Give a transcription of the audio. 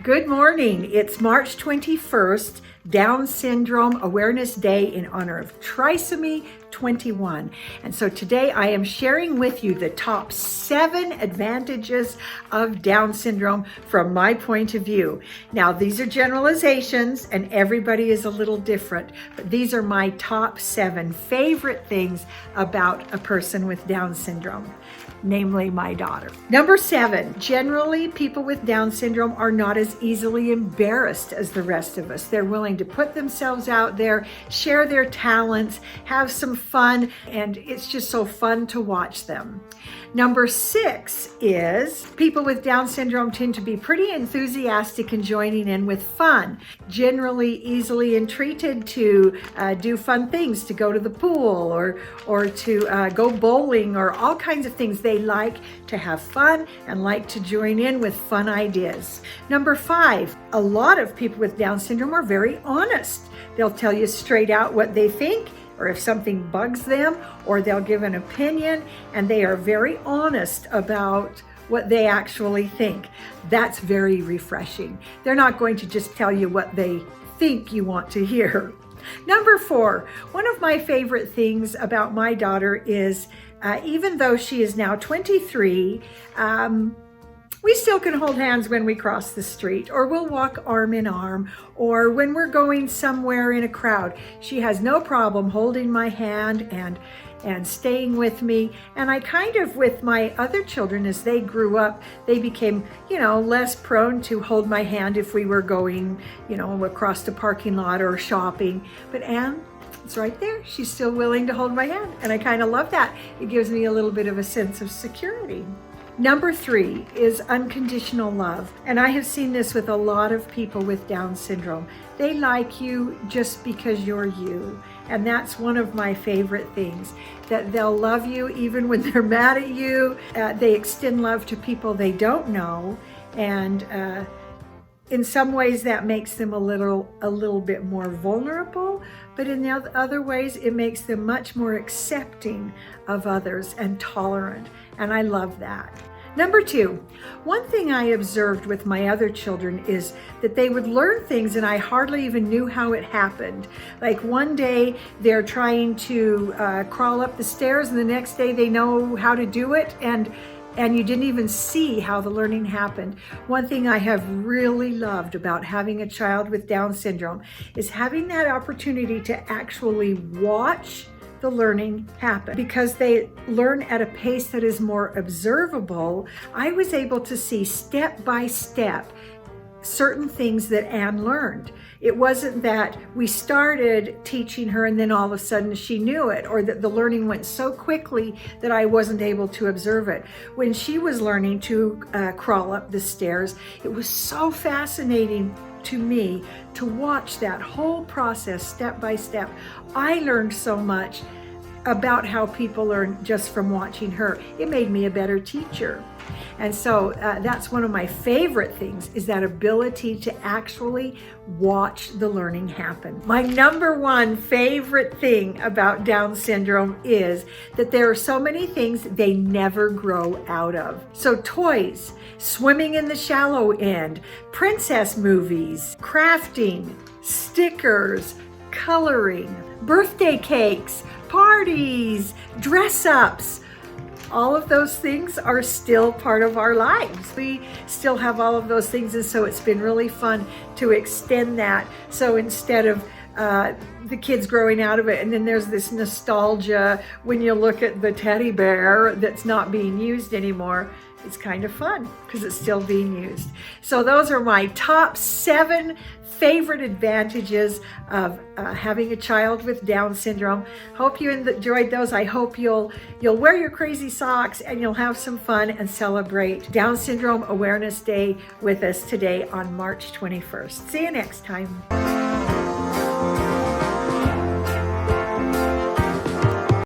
Good morning. It's March 21st, Down Syndrome Awareness Day in honor of Trisomy 21. And so today I am sharing with you the top 7 advantages of Down syndrome from my point of view. Now, these are generalizations and everybody is a little different, but these are my top 7 favorite things about a person with Down syndrome, namely my daughter. Number 7, generally people with Down syndrome are not as easily embarrassed as the rest of us. They're willing to put themselves out there, share their talents, have some fun, and it's just so fun to watch them. Number 6 is people with Down syndrome tend to be pretty enthusiastic and joining in with fun, generally easily entreated to do fun things, to go to the pool or to go bowling or all kinds of things. They like to have fun and like to join in with fun ideas. Number 5, a lot of people with Down syndrome are very honest. They'll tell you straight out what they think, or if something bugs them, or they'll give an opinion, and they are very honest about what they actually think. That's very refreshing. They're not going to just tell you what they think you want to hear. Number 4, one of my favorite things about my daughter is, even though she is now 23, we still can hold hands when we cross the street, or we'll walk arm in arm, or when we're going somewhere in a crowd. She has no problem holding my hand and staying with me. And I kind of, with my other children, as they grew up, they became, less prone to hold my hand if we were going, across the parking lot or shopping. But Anne, it's right there. She's still willing to hold my hand. And I kind of love that. It gives me a little bit of a sense of security. Number 3 is unconditional love. And I have seen this with a lot of people with Down syndrome. They like you just because you're you. And that's one of my favorite things, that they'll love you even when they're mad at you. They extend love to people they don't know. And in some ways that makes them a little bit more vulnerable, but in the other ways it makes them much more accepting of others and tolerant, and I love that. Number 2, one thing I observed with my other children is that they would learn things and I hardly even knew how it happened. Like one day they're trying to crawl up the stairs, and the next day they know how to do it, and you didn't even see how the learning happened. One thing I have really loved about having a child with Down syndrome is having that opportunity to actually watch the learning happen. Because they learn at a pace that is more observable, I was able to see step by step certain things that Anne learned. It wasn't that we started teaching her and then all of a sudden she knew it, or that the learning went so quickly that I wasn't able to observe it. When she was learning to crawl up the stairs, it was so fascinating to me to watch that whole process step by step. I learned so much about how people learn just from watching her. It made me a better teacher. And so that's one of my favorite things, is that ability to actually watch the learning happen. My number 1 favorite thing about Down syndrome is that there are so many things they never grow out of. So toys, swimming in the shallow end, princess movies, crafting, stickers, coloring, birthday cakes, parties, dress-ups. All of those things are still part of our lives. We still have all of those things, and so it's been really fun to extend that. So instead of the kids growing out of it, and then there's this nostalgia when you look at the teddy bear that's not being used anymore, it's kind of fun because it's still being used. So those are my top 7 favorite advantages of having a child with Down syndrome. Hope you enjoyed those. I hope you'll wear your crazy socks and you'll have some fun and celebrate Down Syndrome Awareness Day with us today on March 21st. See you next time.